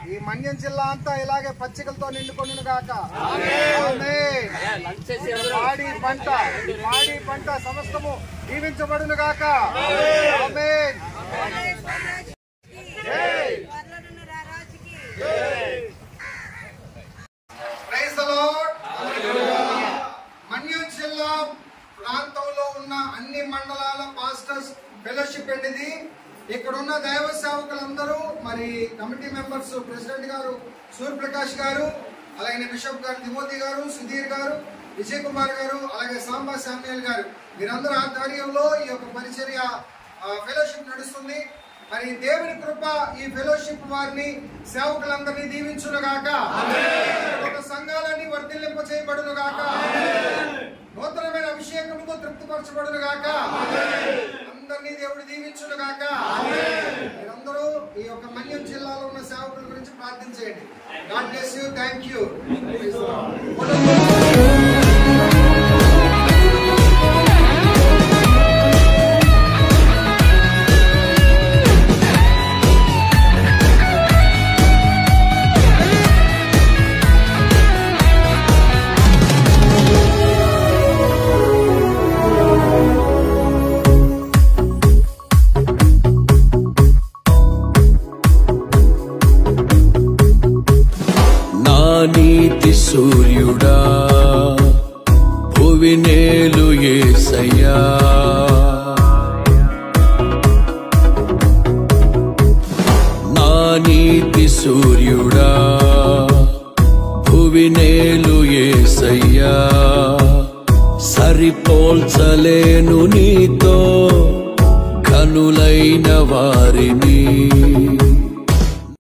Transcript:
ఈ మన్యం జిల్లా అంతా ఇలాగే పచ్చికలతో నిండుకొనును గాక. పాడి పంట సమస్తము దీవించబడును గాక. Amen. Praise the lord. Manyam జిల్లా ప్రాంతంలో ఉన్న అన్ని మండలాల పాస్టర్స్ ఫెలోషిప్ అండి ఇది. ఇక్కడ ఉన్న దైవ సేవకులందరూ, మరి కమిటీ మెంబర్స్, ప్రెసిడెంట్ గారు సూర్యప్రకాష్ గారు, అలాగే బిషప్ గారు తిమోతి గారు, సుధీర్ గారు, విజయ్ కుమార్ గారు, అలాగే సాంబా శామ్యుయల్ గారు, వీరందరూ ఆధ్వర్యంలో ఈ యొక్క పరిచర్య ఫెలోషిప్ నడుస్తుంది. మరి దేవుని కృప ఈ ఫెలోషిప్ వారిని సేవకులందరినీ దీవించును గాక. సంఘాలన్నీ వర్ధిల్లింప చేయబడును గాక. నూతనమైన అభిషేకంతో తృప్తిపరచబడును గాక. అందరినీ దేవుడు దీవించును గాక. మీరందరూ ఈ యొక్క మన్యం జిల్లాలో ఉన్న సేవకుల గురించి ప్రార్థించేయండి. God bless you. Thank you. నీతి సూర్యుడా భువినేలు యేసయ్యా, నా నీతి సూర్యుడా భువినేలు యేసయ్యా, సరిపోల్చలేను నీతో కనులైన వారిని